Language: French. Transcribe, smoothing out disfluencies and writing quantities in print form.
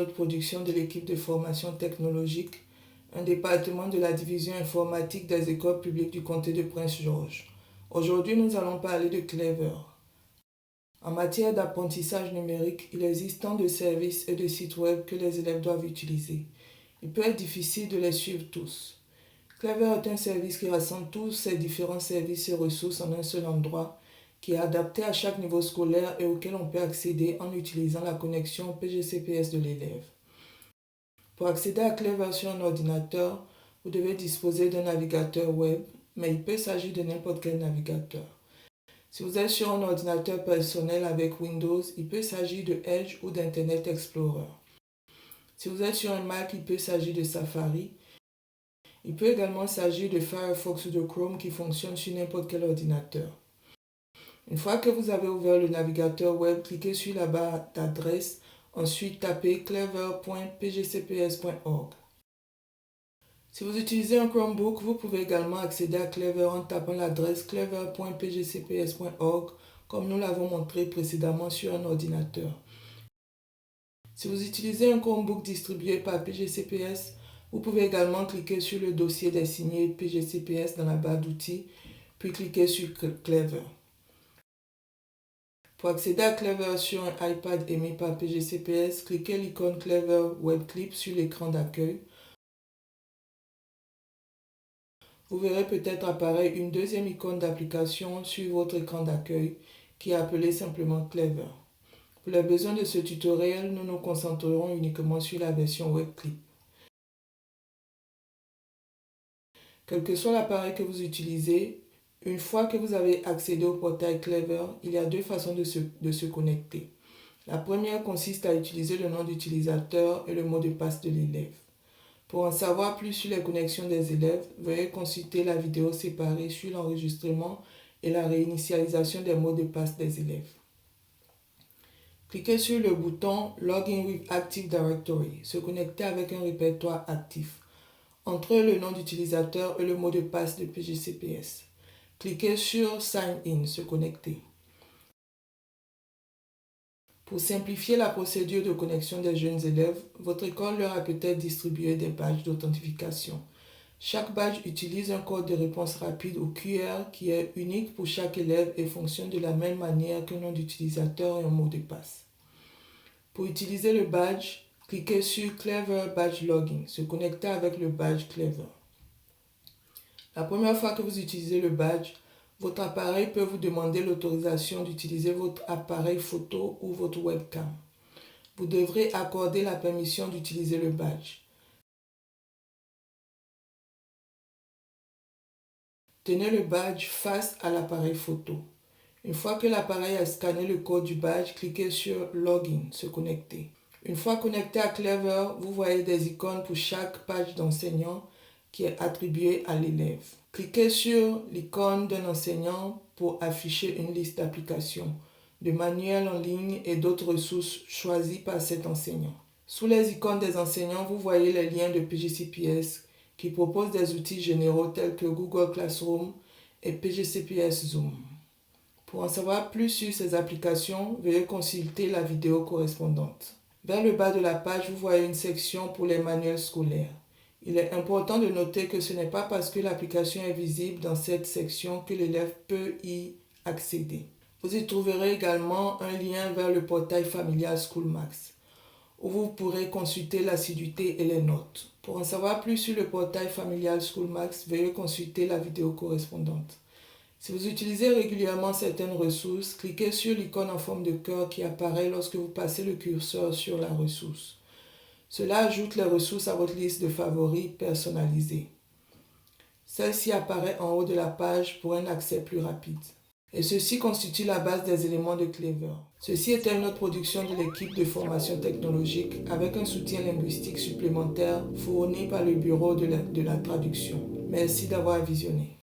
autre production de l'équipe de formation technologique, un département de la division informatique des écoles publiques du comté de Prince George. Aujourd'hui, nous allons parler de Clever. En matière d'apprentissage numérique, il existe tant de services et de sites web que les élèves doivent utiliser. Il peut être difficile de les suivre tous. Clever est un service qui rassemble tous ces différents services et ressources en un seul endroit, qui est adapté à chaque niveau scolaire et auquel on peut accéder en utilisant la connexion PGCPS de l'élève. Pour accéder à Clever sur un ordinateur, vous devez disposer d'un navigateur web, mais il peut s'agir de n'importe quel navigateur. Si vous êtes sur un ordinateur personnel avec Windows, il peut s'agir de Edge ou d'Internet Explorer. Si vous êtes sur un Mac, il peut s'agir de Safari. Il peut également s'agir de Firefox ou de Chrome qui fonctionnent sur n'importe quel ordinateur. Une fois que vous avez ouvert le navigateur web, cliquez sur la barre d'adresse, ensuite tapez clever.pgcps.org. Si vous utilisez un Chromebook, vous pouvez également accéder à Clever en tapant l'adresse clever.pgcps.org comme nous l'avons montré précédemment sur un ordinateur. Si vous utilisez un Chromebook distribué par PGCPS, vous pouvez également cliquer sur le dossier désigné PGCPS dans la barre d'outils, puis cliquer sur Clever. Pour accéder à Clever sur un iPad émis par PGCPS, cliquez l'icône Clever Web Clip sur l'écran d'accueil. Vous verrez peut-être apparaître une deuxième icône d'application sur votre écran d'accueil qui est appelée simplement Clever. Pour les besoins de ce tutoriel, nous nous concentrerons uniquement sur la version Web Clip. Quel que soit l'appareil que vous utilisez, une fois que vous avez accédé au portail Clever, il y a deux façons de se connecter. La première consiste à utiliser le nom d'utilisateur et le mot de passe de l'élève. Pour en savoir plus sur les connexions des élèves, veuillez consulter la vidéo séparée sur l'enregistrement et la réinitialisation des mots de passe des élèves. Cliquez sur le bouton Login with Active Directory, se connecter avec un répertoire actif. Entrez le nom d'utilisateur et le mot de passe de PGCPS. Cliquez sur Sign In, se connecter. Pour simplifier la procédure de connexion des jeunes élèves, votre école leur a peut-être distribué des badges d'authentification. Chaque badge utilise un code de réponse rapide ou QR qui est unique pour chaque élève et fonctionne de la même manière qu'un nom d'utilisateur et un mot de passe. Pour utiliser le badge, cliquez sur Clever Badge Login, se connecter avec le badge Clever. La première fois que vous utilisez le badge, votre appareil peut vous demander l'autorisation d'utiliser votre appareil photo ou votre webcam. Vous devrez accorder la permission d'utiliser le badge. Tenez le badge face à l'appareil photo. Une fois que l'appareil a scanné le code du badge, cliquez sur Login, se connecter. Une fois connecté à Clever, vous voyez des icônes pour chaque page d'enseignant qui est attribuée à l'élève. Cliquez sur l'icône d'un enseignant pour afficher une liste d'applications, de manuels en ligne et d'autres ressources choisies par cet enseignant. Sous les icônes des enseignants, vous voyez les liens de PGCPS qui proposent des outils généraux tels que Google Classroom et PGCPS Zoom. Pour en savoir plus sur ces applications, veuillez consulter la vidéo correspondante. Vers le bas de la page, vous voyez une section pour les manuels scolaires. Il est important de noter que ce n'est pas parce que l'application est visible dans cette section que l'élève peut y accéder. Vous y trouverez également un lien vers le portail familial SchoolMax, où vous pourrez consulter l'assiduité et les notes. Pour en savoir plus sur le portail familial SchoolMax, veuillez consulter la vidéo correspondante. Si vous utilisez régulièrement certaines ressources, cliquez sur l'icône en forme de cœur qui apparaît lorsque vous passez le curseur sur la ressource. Cela ajoute les ressources à votre liste de favoris personnalisée. Celle-ci apparaît en haut de la page pour un accès plus rapide. Et ceci constitue la base des éléments de Clever. Ceci était une autre production de l'équipe de formation technologique avec un soutien linguistique supplémentaire fourni par le bureau de la traduction. Merci d'avoir visionné.